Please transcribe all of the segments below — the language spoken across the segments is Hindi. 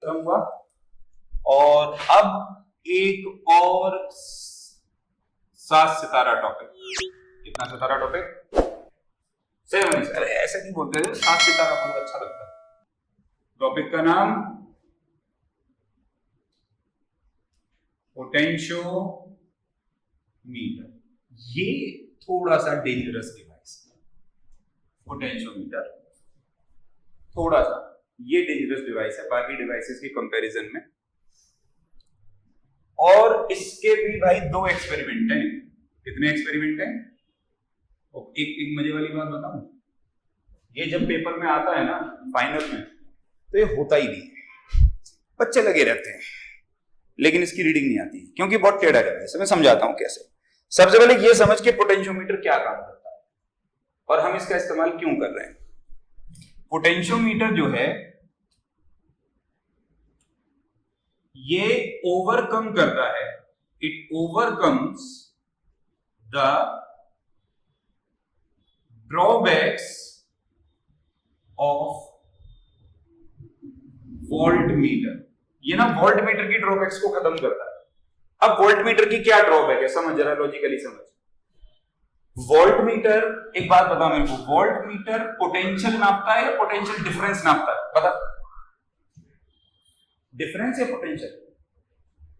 करूंगा। और अब एक और 7 सितारा टॉपिक। कितना सितारा टॉपिक? 7। अरे ऐसे नहीं बोलते थे, 7 सितारा बहुत अच्छा लगता है। टॉपिक का नाम पोटेंशियोमीटर। ये थोड़ा सा डेंजरस डिवाइस है पोटेंशियोमीटर, थोड़ा सा ये डेंजरस डिवाइस है बाकी डिवाइसेस के कंपैरिजन में। और इसके भी भाई 2 एक्सपेरिमेंट हैं। कितने एक्सपेरिमेंट हैं? और एक मजे वाली बात बताऊं, ये जब पेपर में आता है ना फाइनल में, तो ये होता ही नहीं, बच्चे लगे रहते हैं लेकिन इसकी रीडिंग नहीं आती क्योंकि बहुत टेढ़ा डिवाइस है। मैं समझाता हूं कैसे। सबसे पहले ये समझ के पोटेंशियोमीटर क्या काम करता है और हम इसका इस्तेमाल क्यों कर रहे हैं। पोटेंशियोमीटर जो है ये ओवरकम करता है, it overcomes the drawbacks of voltmeter. ये ना वोल्टमीटर की ड्रॉबैक्स को खत्म करता है। अब वोल्टमीटर की क्या ड्रॉबैक है समझ जरा, लॉजिकली समझ। वोल्टमीटर, एक बात बता मेरे को, वोल्टमीटर पोटेंशियल नापता है या पोटेंशियल डिफरेंस नापता है? बता, डिफरेंस या पोटेंशियल?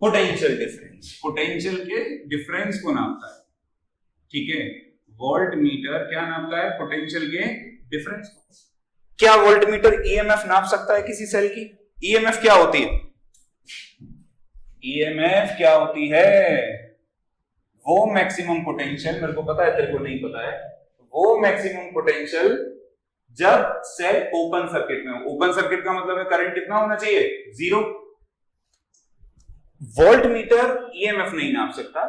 पोटेंशियल डिफरेंस, पोटेंशियल के डिफरेंस को नापता है। ठीक है, वोल्टमीटर क्या नापता है? पोटेंशियल के डिफरेंस को। क्या वोल्टमीटर ईएमएफ नाप सकता है किसी सेल की? ईएमएफ क्या होती है? ईएमएफ क्या होती है? वो मैक्सिमम पोटेंशियल, मेरे को पता है तेरे को नहीं पता है, वो मैक्सिमम पोटेंशियल जब सेल ओपन सर्किट में हो। ओपन सर्किट का मतलब है करंट कितना होना चाहिए? 0। वोल्टमीटर ईएमएफ नहीं नाप सकता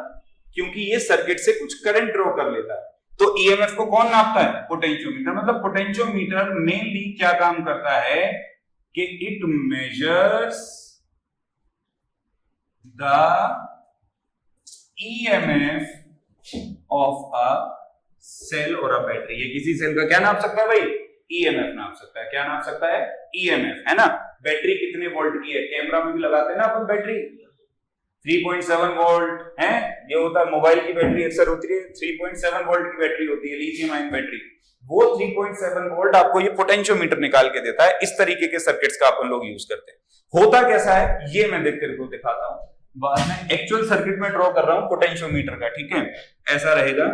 क्योंकि ये सर्किट से कुछ करंट ड्रॉ कर लेता है। तो ईएमएफ को कौन नापता है? पोटेंशियोमीटर। मतलब पोटेंशियोमीटर मेनली क्या काम करता है कि it measures the EMF of a cell और अ बैटरी। ये किसी सेल का क्या नाप सकता है भाई? ईएमएफ नाप सकता है। क्या नाप सकता है? ईएमएफ, है ना। बैटरी कितने वोल्ट की है? कैमरा में भी लगाते हैं ना अपन बैटरी, 3.7 वोल्ट है। ये होता है मोबाइल की बैटरी, अक्सर होती है 3.7 वोल्ट की बैटरी होती है, लिथियम आयन बैटरी। वो 3.7 वोल्ट आपको ये पोटेंशियोमीटर निकाल के देता है। इस तरीके के सर्किट्स का अपन लोग यूज करते हैं। होता कैसा है ये मैं देख तेरे को दिखाता हूं बाद में। एक्चुअल सर्किट में ड्रॉ कर रहा हूं पोटेंशियोमीटर का, ठीक है। ऐसा रहेगा,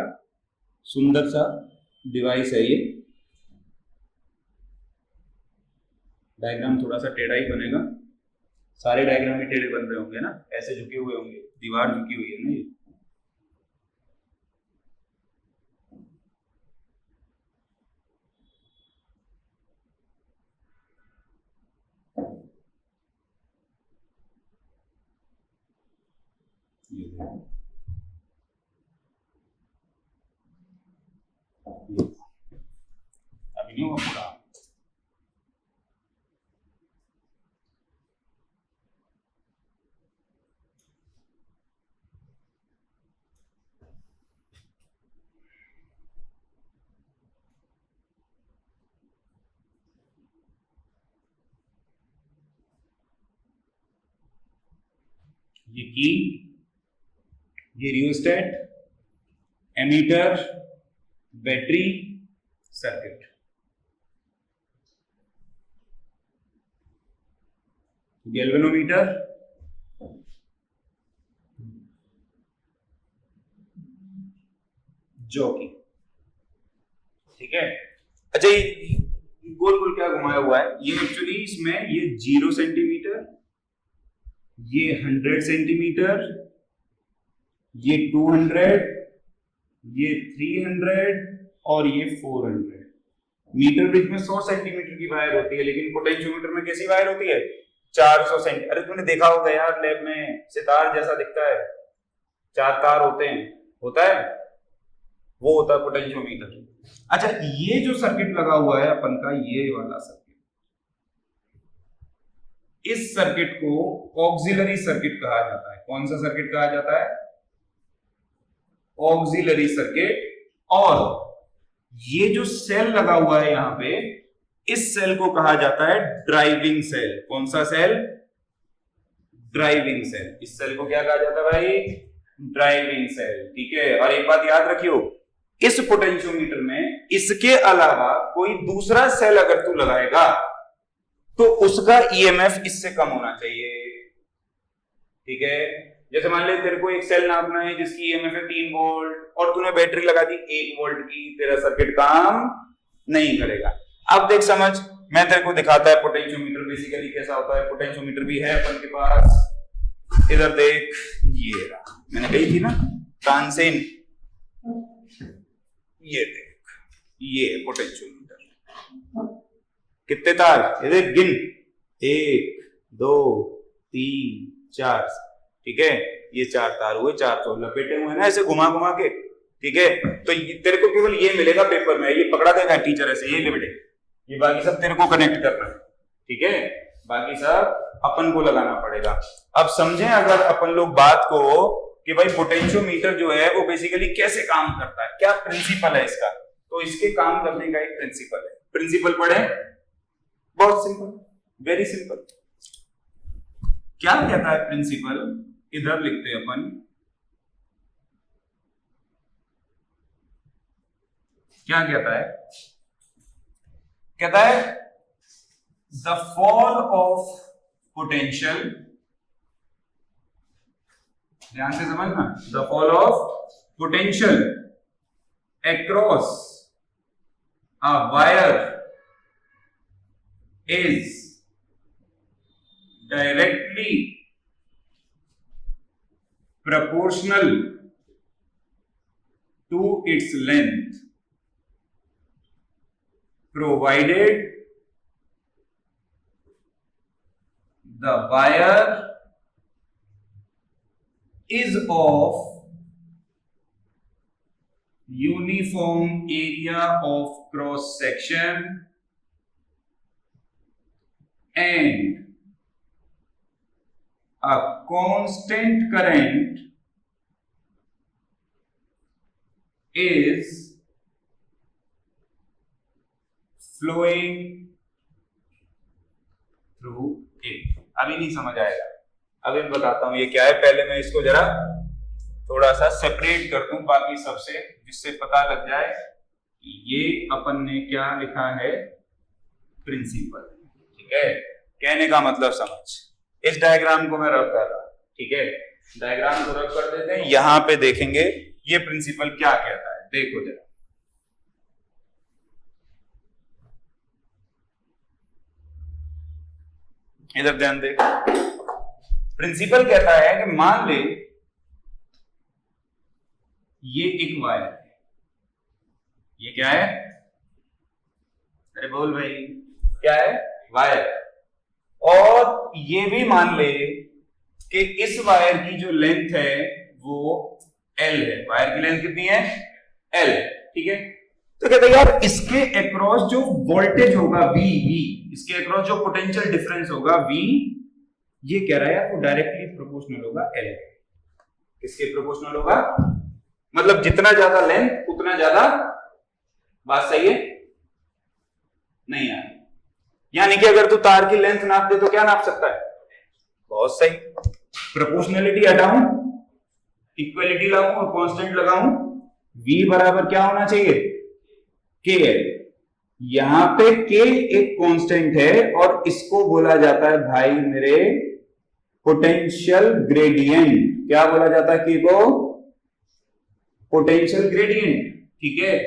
सुंदर सा डिवाइस है ये। डायग्राम थोड़ा सा टेढ़ा ही बनेगा, सारे डायग्राम भी टेढ़े बन रहे होंगे ना, ऐसे झुके हुए होंगे, दीवार झुकी हुई है ना ये। अभी नहीं हुआ पूरा। ये की, ये rheostat, ammeter, battery, circuit. Galvanometer, jockey, ठीक है। अच्छा ये गोल गोल क्या घुमाया हुआ है? ये एक्चुअली इसमें ये 0 सेंटीमीटर, ये 100 सेंटीमीटर, ये 200, ये 300 और ये 400। मीटर ब्रिज में 100 सेंटीमीटर की वायर होती है, लेकिन पोटेंशियोमीटर में कैसी वायर होती है? 400 सेंटीमीटर। अरे तूने देखा होगा यार लैब में, सितार जैसा दिखता है, 4 तार होते हैं, होता है, वो होता है पोटेंशियोमीटर। अच्छा ये जो सर्किट लगा हुआ है अपन का, ये वाला सर्किट, इस सर्किट को ऑक्सिलरी सर्किट कहा जाता है। कौन सा सर्किट कहा जाता है? Auxiliary circuit. और ये जो सेल लगा हुआ है यहां पे, इस सेल को कहा जाता है ड्राइविंग सेल। कौन सा सेल? Driving cell. इस सेल को क्या कहा जाता है भाई? Driving cell. ठीक है, और एक बात याद रखियो, इस पोटेंशियोमीटर में इसके अलावा कोई दूसरा सेल अगर तू लगाएगा तो उसका ईएमएफ इससे कम होना चाहिए। ठीक है, जैसे मान ले तेरे को एक सेल नापना है जिसकी ईएमएफ है 3 वोल्ट और तूने बैटरी लगा दी 1 वोल्ट की, तेरा सर्किट काम नहीं करेगा। अब देख समझ, मैं तेरे को दिखाता है पोटेंशियोमीटर बेसिकली कैसा होता है। पोटेंशियोमीटर भी है अपन के पास, इधर देख, ये रहा, मैंने कही थी ना तानसेन, ये देख, ये पोटेंशियोमीटर। कितने तार? ये देख, गिन, 1 2 3 4। ठीक है, ये 4 तार हुए, 4 तो लपेटे हुए ना ऐसे घुमा घुमा के। ठीक है, तो तेरे को केवल ये मिलेगा पेपर में, ये पकड़ा देगा टीचर ऐसे, ये लिमिट है, ये बाकी सब तेरे को कनेक्ट करना है। ठीक है, बाकी सब अपन को लगाना पड़ेगा। अब समझें अगर अपन लोग बात को कि भाई पोटेंशियोमीटर जो है वो बेसिकली कैसे काम करता है, क्या प्रिंसिपल है इसका, तो इसके काम करने का एक प्रिंसिपल है। प्रिंसिपल पढ़े, बहुत सिंपल, वेरी सिंपल। क्या कहता है प्रिंसिपल? इधर लिखते हैं अपन, क्या कहता है? कहता है द फॉल ऑफ पोटेंशियल, ध्यान से समझना, the fall of potential across a wire is directly proportional to its length, provided the wire is of uniform area of cross section and a constant current is flowing through it। अभी नहीं समझ आएगा, अभी मैं बताता हूं ये क्या है। पहले मैं इसको जरा थोड़ा सा सेपरेट कर दूं बाकी सबसे, जिससे पता लग जाए कि ये अपन ने क्या लिखा है, प्रिंसिपल। ठीक है, कहने का मतलब समझ। इस डायग्राम को मैं रब कर रहा हूं। ठीक है, डायग्राम को रब कर देते हैं, यहां पे देखेंगे ये प्रिंसिपल क्या कहता है। देखो जरा, इधर ध्यान दे। प्रिंसिपल कहता है कि मान ले ये एक वायर है, ये क्या है? अरे बोल भाई, क्या है? वायर। और ये भी मान ले कि इस वायर की जो लेंथ है वो L है। वायर की लेंथ कितनी है? L। ठीक है, तो कहते हैं यार इसके अक्रॉस जो वोल्टेज होगा V, इसके अक्रॉस जो पोटेंशियल डिफरेंस होगा V, ये कह रहा है यार वो डायरेक्टली प्रोपोर्शनल होगा L। किसके प्रोपोर्शनल होगा? मतलब जितना ज्यादा लेंथ उतना ज्यादा, बात सही है? नहीं यार, यानी कि अगर तू तार की लेंथ नाप दे तो क्या नाप सकता है? बहुत सही। प्रोपोर्शनलिटी हटाऊं, इक्वलिटी लाऊं और कांस्टेंट लगाऊं, V बराबर क्या होना चाहिए? K है। यहां पे K एक कांस्टेंट है और इसको बोला जाता है भाई मेरे पोटेंशियल ग्रेडियंट। क्या बोला जाता है K को? Potential gradient. ठीक है,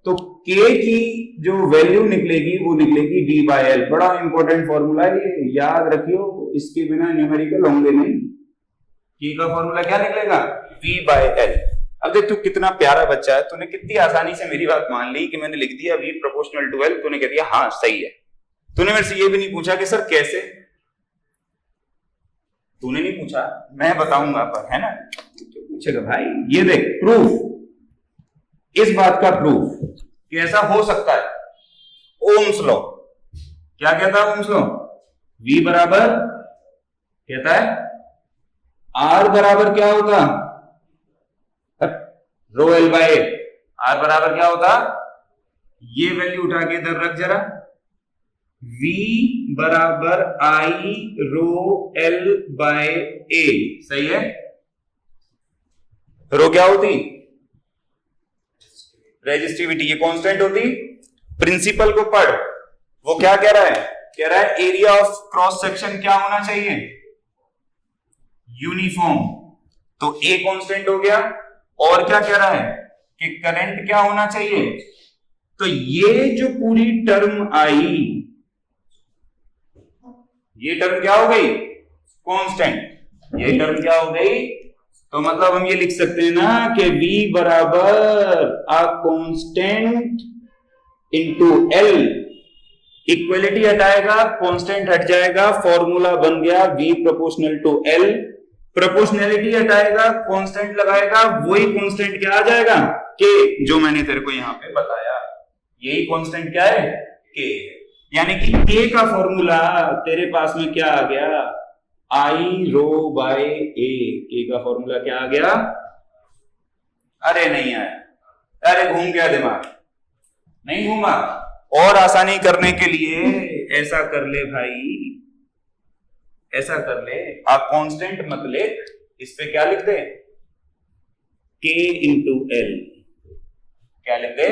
तो K की जो वैल्यू निकलेगी वो निकलेगी D बाय L। बड़ा इंपॉर्टेंट फॉर्मूला है ये, याद रखियो, इसके बिना न्यूमेरिकल होंगे नहीं। K का फॉर्मूला क्या निकलेगा? V by L। अब देख तू कितना प्यारा बच्चा है, तूने कितनी आसानी से मेरी बात मान ली कि मैंने लिख दिया V प्रोपोर्शनल टू L, तूने कह दिया हाँ सही है। तूने मेरे से ये भी नहीं पूछा कि सर कैसे, तूने नहीं पूछा, मैं बताऊंगा पर, है ना? तो पूछेगा भाई। ये देख प्रूफ, इस बात का प्रूफ कि ऐसा हो सकता है, ओम्स लॉ। क्या कहता है ओम्स लॉ? V बराबर कहता है R बराबर क्या होगा? रो L बाय R बराबर क्या होता? ये वैल्यू उठा के इधर रख जरा, V बराबर I rho L by A, सही है। रो क्या होती? रेजिस्टिविटी, ये कांस्टेंट होती। प्रिंसिपल को पढ़, वो क्या कह रहा है? कह रहा है एरिया ऑफ क्रॉस सेक्शन क्या होना चाहिए? यूनिफॉर्म। तो A कांस्टेंट हो गया, और क्या कह रहा है कि करंट क्या होना चाहिए? तो ये जो पूरी टर्म आई, ये टर्म क्या हो गई? कांस्टेंट। ये टर्म क्या हो गई? तो मतलब हम ये लिख सकते हैं ना कि V बराबर a constant into L, equality हटाएगा, कांस्टेंट हट जाएगा, फॉर्मूला बन गया V proportional to L। Proportionality हटाएगा, कांस्टेंट लगाएगा, वही कांस्टेंट क्या आ जाएगा? K, जो मैंने तेरे को यहां पे बताया। यही कांस्टेंट क्या है? K। यानी कि K का फॉर्मूला तेरे पास में क्या आ गया? I rho by A। K का फॉर्मूला क्या आ गया? अरे नहीं आया, अरे घूम गया दिमाग, नहीं घूमा। और आसानी करने के लिए ऐसा कर ले भाई, ऐसा कर ले, आप कांस्टेंट मत लिख, इस पे क्या लिख दे? K into L। क्या लिख दे?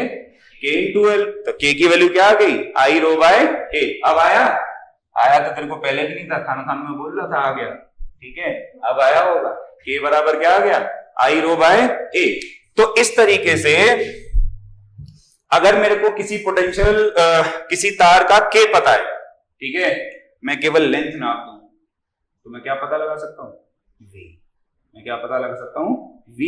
K into L। तो K की वैल्यू क्या आ गई? I rho by A। अब आया? आया तो तेरे को पहले भी नहीं था, खाना खाने में बोल रहा था, आ गया, ठीक है। अब आया होगा, K बराबर क्या आ गया? I rho by A। तो इस तरीके से अगर मेरे को किसी पोटेंशियल किसी तार का K पता है, ठीक है, मैं केवल लेंथ नाप दूं तो मैं क्या पता लगा सकता हूं? V। मैं क्या पता लगा सकता हूं? V।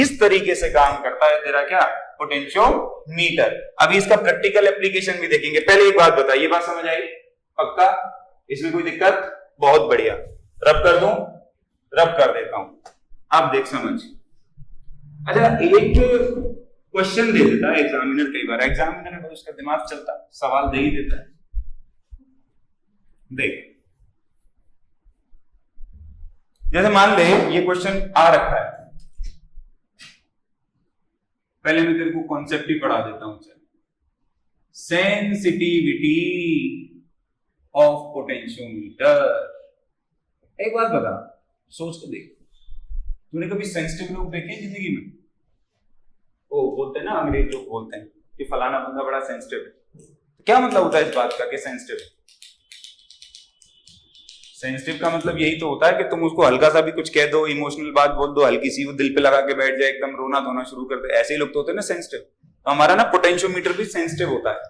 इस तरीके से काम करता है तेरा क्या? पोटेंशियोमीटर। अभी इसका प्रैक्टिकल एप्लीकेशन भी देखेंगे। पहले एक बात बता, ये बात समझ आई? पक्का? इसमें कोई दिक्कत? बहुत बढ़िया। रब कर दूं? रब कर देता हूं। अब देख समझ। अच्छा, एक क्वेश्चन दे देता है एग्जामिनर, कई बार एग्जामिनर है उसका दिमाग चलता, सवाल दे ही देता है। देख, जैसे मान ले ये क्वेश्चन आ रखा है, पहले मैं तेरे को कॉन्सेप्ट ही पढ़ा देता हूं। Sensitivity of potentiometer. एक बात बता, सोच के देख, तूने कभी सेंसिटिव लोग देखे जिंदगी में? ओ बोलते हैं ना, अंग्रेज लोग बोलते हैं कि फलाना बंदा बड़ा सेंसिटिव है। तो क्या मतलब होता है इस बात का कि सेंसिटिव है? सेंसिटिव का मतलब यही तो होता है कि तुम उसको हल्का सा भी कुछ कह दो, इमोशनल बात बोल दो, हल्की सी, वो दिल पे लगा के बैठ जाए, एकदम रोना धोना शुरू कर दे। ऐसे ही लोग तो होते हैं ना सेंसिटिव। तो हमारा ना पोटेंशियोमीटर भी सेंसिटिव होता है,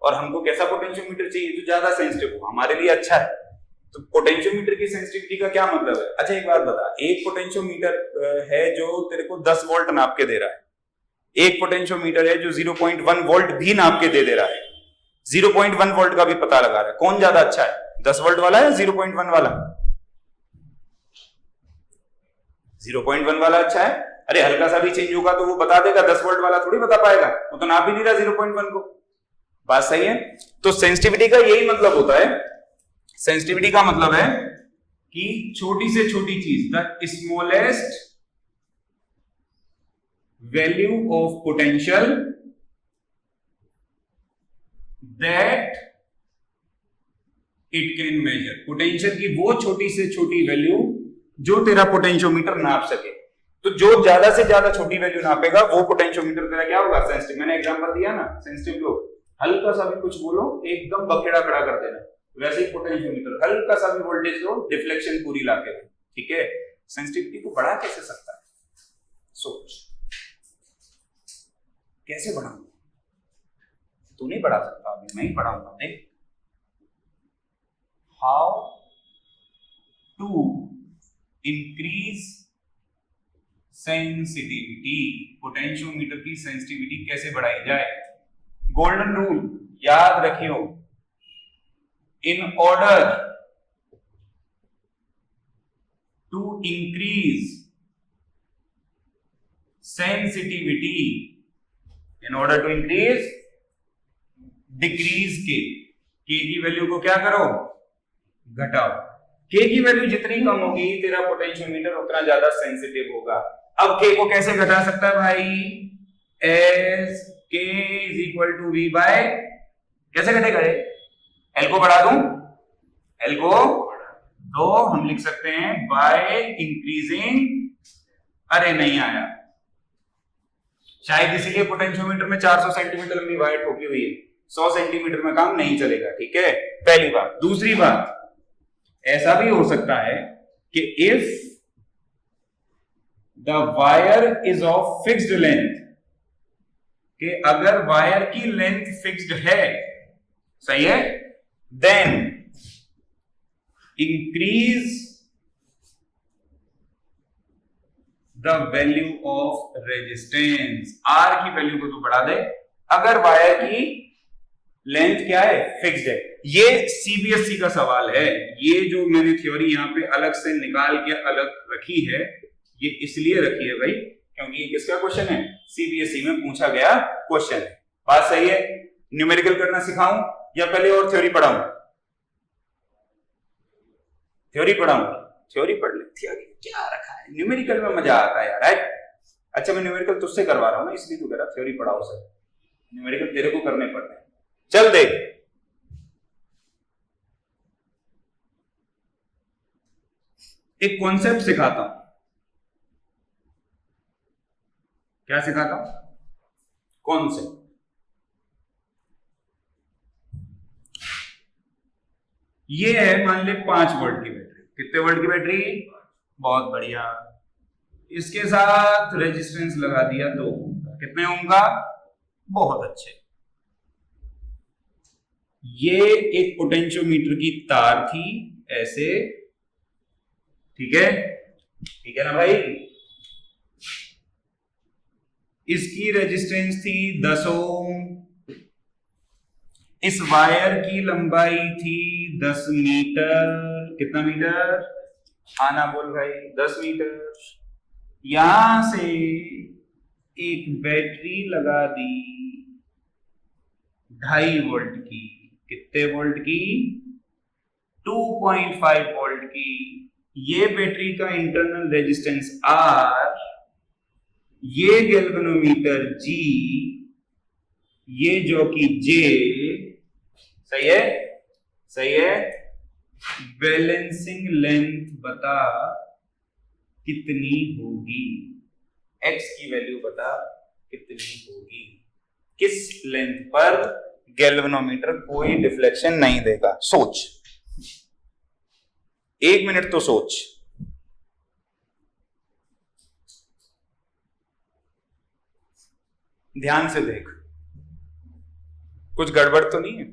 और हमको कैसा पोटेंशियोमीटर चाहिए? जो ज्यादा सेंसिटिव हो, हमारे लिए अच्छा है। तो पोटेंशियोमीटर की सेंसिटिविटी का क्या मतलब है? अच्छा एक बात बता, एक पोटेंशियोमीटर है जो तेरे को 10 वोल्ट नाप के दे रहा है, एक पोटेंशियोमीटर है जो 0.1 वोल्ट भी नाप के दे रहा है, 0.1 वोल्ट का भी पता लगा रहा है। कौन ज्यादा अच्छा है, 10 वोल्ट वाला या 0.1 वाला? 0.1 वाला अच्छा है। अरे हल्का सा भी चेंज होगा तो वो बता देगा, 10 वोल्ट वाला थोड़ी बता पाएगा, वो तो नाप ही नहीं रहा 0.1 को। बात सही है? तो सेंसिटिविटी का यही मतलब होता है। सेंसिटिविटी का मतलब है कि छोटी से छोटी चीज, the smallest value of potential that it can measure. Potential की वो छोटी से छोटी वैल्यू जो तेरा पोटेंशियोमीटर नाप सके। तो जो ज्यादा से ज्यादा छोटी वैल्यू नापेगा वो पोटेंशियोमीटर तेरा क्या होगा? सेंसिटिव। मैंने एग्जांपल दिया ना, सेंसिटिव लोग हल्का सा भी कुछ बोलो एकदम बखेड़ा खड़ा कर देना, वैसे ही पोटेंशियोमीटर हल्का सा भी वोल्टेज दो, डिफ्लेक्शन पूरी लाके, ठीक है। सेंसिटिविटी को बढ़ा कैसे सकता है? सोच, कैसे बढ़ाऊंगा? तू नहीं बढ़ा सकता, अभी मैं ही बढ़ाऊंगा। देख, how to increase sensitivity, potentiometer की सेंसिटिविटी कैसे बढ़ाई जाए? गोल्डन रूल याद रखियो, in order to increase sensitivity, in order to increase, decrease K की वैल्यू को क्या करो? घटाओ। K की वैल्यू जितनी कम होगी तेरा पोटेंशियोमीटर उतना ज्यादा सेंसिटिव होगा। अब K को कैसे घटा सकता है भाई? As K is equal to V by कैसे घटेगा ये? एल को बढ़ा दूं, एल को तो हम लिख सकते हैं बाय इंक्रीजिंग, अरे नहीं आया, शायद इसीलिए पोटेंशियोमीटर में 400 सेंटीमीटर लंबी वायर ठोकी हुई है, 100 सेंटीमीटर में काम नहीं चलेगा। ठीक है, पहली बात। दूसरी बात, ऐसा भी हो सकता है कि if the wire is of fixed length, कि अगर वायर की लेंथ फिक्स्ड है, सही है, then increase the value of resistance, R की वैल्यू को तो बढ़ा दे अगर वायर की लेंथ क्या है, फिक्स्ड है। ये सीबीएसई का सवाल है, ये जो मैंने थ्योरी यहां पे अलग से निकाल के अलग रखी है, ये इसलिए रखी है भाई क्योंकि ये किसका क्वेश्चन है, सीबीएसई में पूछा गया क्वेश्चन है। बात सही है? न्यूमेरिकल करना सिखाऊं या पहले और थ्योरी पढ़ाऊं? थ्योरी पढ़ाऊं? थ्योरी पढ़ ले, थ्योरी क्या रखा है, न्यूमेरिकल में मजा आता है यार, राइट? अच्छा, मैं न्यूमेरिकल तुझसे करवा रहा हूं ना, इसलिए तू कह रहा थ्योरी पढ़ाओ सर, न्यूमेरिकल तेरे को करने पड़ते हैं। चल देख, एक कॉन्सेप्ट सिखाता हूं। क्या सिखाता हूं? कॉन्सेप्ट। ये है मान ले 5 वोल्ट की बैटरी। कितने वोल्ट की बैटरी? बहुत बढ़िया। इसके साथ रेजिस्टेंस लगा दिया 2 ओम का। कितने ओम का? बहुत अच्छे। ये एक पोटेंशियोमीटर की तार थी ऐसे, ठीक है, ठीक है ना भाई? इसकी रेजिस्टेंस थी 10 ओम, इस वायर की लंबाई थी 10 मीटर। कितना मीटर? आना बोल भाई, 10 मीटर। यहां से एक बैटरी लगा दी 2.5 वोल्ट की। कितने वोल्ट की? 2.5 वोल्ट की। ये बैटरी का इंटरनल रेजिस्टेंस R, ये गैल्वेनोमीटर G, ये जॉकी J, सही है? सही है। बैलेंसिंग लेंथ बता कितनी होगी, X की वैल्यू बता कितनी होगी। किस लेंथ पर गैल्वेनोमीटर कोई डिफ्लेक्शन नहीं देगा? सोच, 1 मिनट तो सोच। ध्यान से देख, कुछ गड़बड़ तो नहीं है?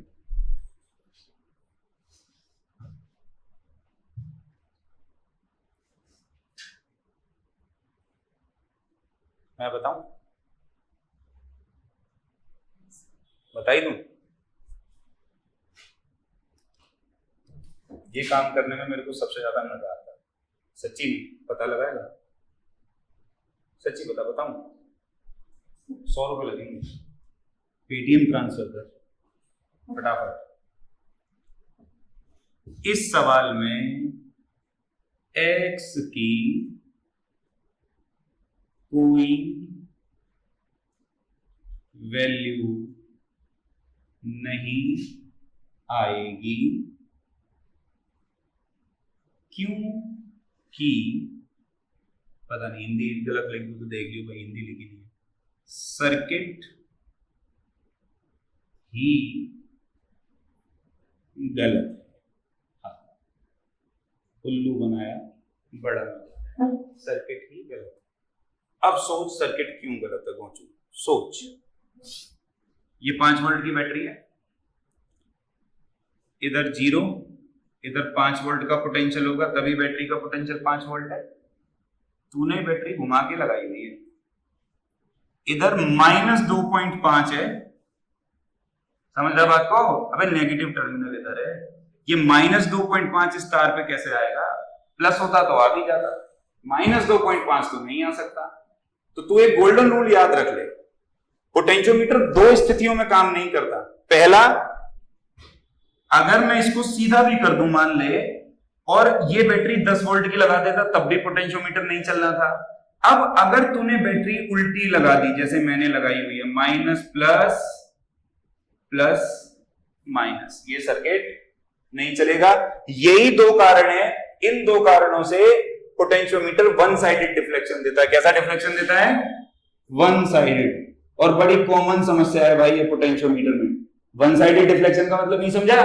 मैं बताऊं? बता ही दूं? ये काम करने में मेरे को सबसे ज्यादा मजा आता है, सच्ची नहीं। पता लगाएगा? सच्ची बता, बताऊं? 100 रुपए लगेंगे, पेटीएम ट्रांसफर कर फटाफट। इस सवाल में x की कोई वैल्यू नहीं आएगी, क्योंकि पता नहीं, हिंदी गलत लिख दूं तो देख लियो भाई, हिंदी लिखी नहीं है। सर्किट ही गलत। हाँ, उल्लू बनाया बड़ा, सर्किट ही गलत। अब सोच, सर्किट क्यों गलत है गोचू? सोच, ये 5 वोल्ट की बैटरी है, इधर 0, इधर 5 वोल्ट का पोटेंशियल होगा, तभी बैटरी का पोटेंशियल 5 वोल्ट है। तूने बैटरी घुमा के लगाई हुई है, इधर -2.5 है, समझ रहा बात को? अबे नेगेटिव टर्मिनल इधर है, ये -2.5 इस तार पे कैसे आएगा? प्लस होता तो आ भी जाता, -2.5 तो नहीं आ सकता। तो तू एक गोल्डन रूल याद रख ले, पोटेंशियोमीटर 2 स्थितियों में काम नहीं करता। पहला, अगर मैं इसको सीधा भी कर दूं मान ले, और ये बैटरी 10 वोल्ट की लगा देता, तब भी पोटेंशियोमीटर नहीं चलना था। अब अगर तूने बैटरी उल्टी लगा दी, जैसे मैंने लगाई हुई है, माइनस प्लस प्लस माइनस, ये सर्किट नहीं चलेगा। यही दो कारण है, इन दो कारणों से पोटेंशियोमीटर वन साइडेड डिफ्लेक्शन देता है। कैसा डिफ्लेक्शन देता है? One sided. और बड़ी कॉमन समस्या है भाई ये पोटेंशियोमीटर में। वन साइडेड डिफ्लेक्शन का मतलब नहीं समझा?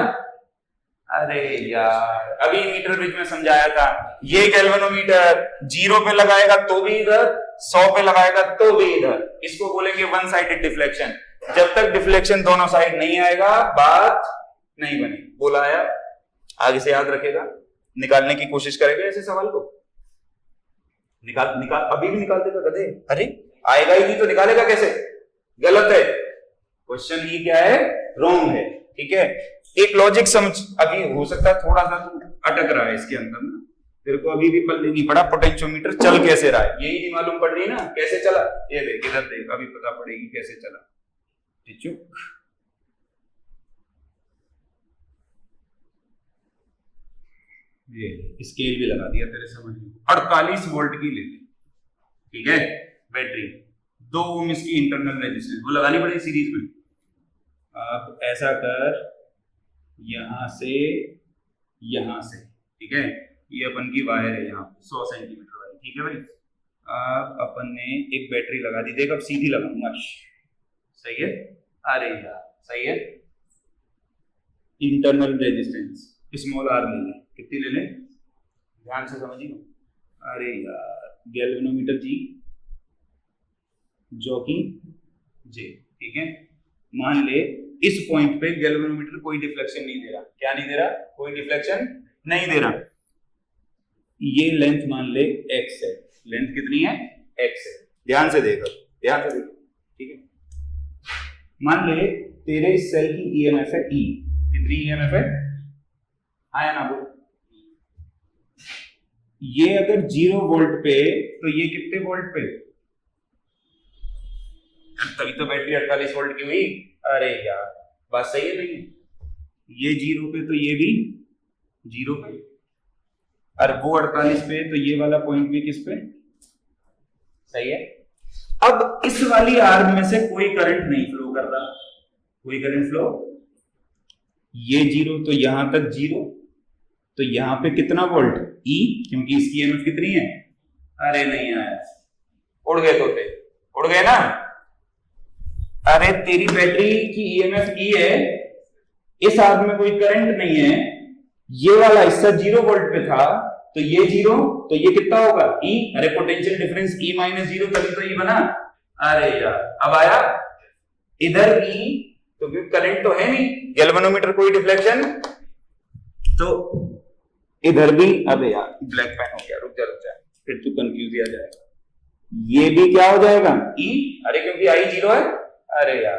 अरे यार अभी मीटर ब्रिज में समझाया था। ये गैल्वेनोमीटर 0 पे लगाएगा तो भी इधर, 100 पे लगाएगा तो भी इधर, इसको बोलेंगे वन साइडेड डिफ्लेक्शन। जब तक डिफ्लेक्शन दोनों साइड नहीं आएगा बात नहीं बनी। बोला आया, आगे से याद रखेगा, निकालने की कोशिश करेगा ऐसे सवाल को। निकाल अभी भी निकाल देगा गधे। अरे आएगा ही नहीं तो निकालेगा कैसे? गलत है, क्वेश्चन ही क्या है? रॉन्ग है। ठीक है, एक लॉजिक समझ। अभी हो सकता है थोड़ा सा तू अटक रहा है इसके अंदर ना, तेरे को अभी भी पल्ले नहीं पड़ा पोटेंशियोमीटर चल कैसे रहा है, यही नहीं मालूम पड़ रही ना कैसे चला। ये देख इधर देख, अभी पता पड़ेगी कैसे चला। चुप, ये स्केल भी लगा दिया तेरे समझ में। 48 वोल्ट की ले ले, ठीक है, बैटरी 2 ओम इसकी इंटरनल रेजिस्टेंस, वो लगानी पड़ेगी सीरीज में। अब ऐसा कर, यहां से यहां से, ठीक है, ये अपन की वायर है यहाँ 100 सेंटीमीटर वाली, ठीक है भाई। अब अपन ने एक बैटरी लगा दी, देख अब सीधी लगाऊंगा, सही है? अरे यार सही है। इंटरनल रेजिस्टेंस स्मॉल आर ले ले, कितनी ले ले? ध्यान से समझिए। अरे यार गैल्वेनोमीटर जी जो कि जे, ठीक है। मान ले इस पॉइंट पे गैल्वेनोमीटर कोई डिफ्लेक्शन नहीं दे रहा। क्या नहीं दे रहा? कोई डिफ्लेक्शन नहीं दे रहा। ये लेंथ मान ले x है, लेंथ कितनी है? x है। ध्यान से देखो, ध्यान से देखो, ठीक है। मान ले तेरे सेल की ईएमएफ है E, कितनी ईएमएफ है? आया ना वो? ये अगर 0 वोल्ट पे तो ये कितने वोल्ट पे? तभी तो बैटरी 48 वोल्ट की हुई। अरे यार बात सही है नहीं? ये 0 पे तो ये भी 0 पे, और वो 48 पे तो ये वाला पॉइंट भी किस पे? सही है। अब इस वाली आर्म में से कोई करंट नहीं फ्लो कर रहा, कोई करंट फ्लो, ये 0 तो यहां तक 0, तो यहां पे कितना वोल्ट? E, क्योंकि इसकी ईएमएफ कितनी है? अरे नहीं आया, उड़ गए तोते, उड़ गए ना। अरे तेरी बैटरी की ईएमएफ E है, इस आर्म में कोई करंट नहीं है, ये वाला हिस्सा 0 वोल्ट पे था, तो ये 0, तो ये कितना होगा? E। अरे पोटेंशियल डिफरेंस E माइनस 0, तभी तो E बना। अरे यार अब आया इधर E, तो करंट तो है नहीं, गैल्वेनोमीटर कोई डिफ्लेक्शन, तो इधर भी। अबे यार ब्लैक पेन हो गया, रुक जा, फिर तू कंफ्यूज आ जाएगा। ये भी क्या हो जाएगा? E। अरे क्योंकि I 0 है। अरे यार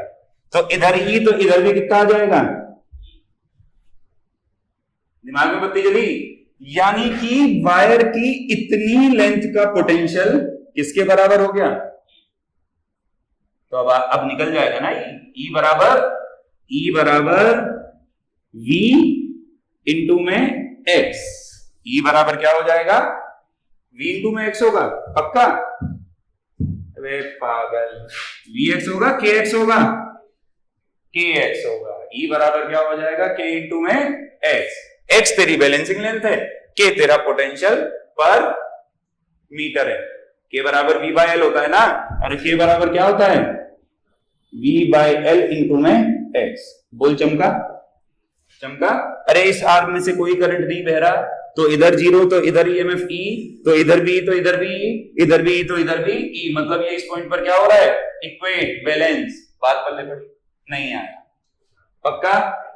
तो इधर E, तो इधर भी कितना आ जाएगा? दिमाग में बत्ती जली। यानी कि वायर की इतनी लेंथ का पोटेंशियल किसके बराबर हो गया? तो अब निकल जाएगा ना E बराबर V इंटू में X। E बराबर क्या हो जाएगा? V इंटू में X होगा, पक्का? अबे पागल, Vx होगा KX होगा? KX होगा। E बराबर क्या हो जाएगा? K इंटू में X। X तेरी बैलेंसिंग लेंथ है, K तेरा पोटेंशियल पर मीटर है। K बराबर V बाय L होता है ना। अरे K बराबर क्या होता है? V बाय L इंटू में X। बोल चमका, चमका। अरे इस आर्म में से कोई करंट नहीं बह रहा, तो इधर 0, तो इधर ईएमएफ E, तो इधर भी, तो इधर भी E, इधर भी, तो इधर भी E। मतलब ये इस पॉइंट पर क्या हो रहा है? Equate, balance. बात पल्ले पड़ी नहीं आया, पक्का?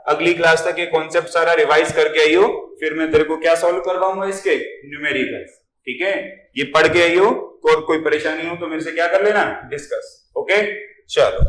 अगली क्लास तक ये कॉन्सेप्ट सारा रिवाइज करके आइयो, फिर मैं तेरे को क्या सॉल्व करवाऊंगा इसके न्यूमेरिकल्स, ठीक है? ये पढ़ के आइयो, और कोई परेशानी हो तो मेरे से क्या कर लेना, डिस्कस। ओके चलो।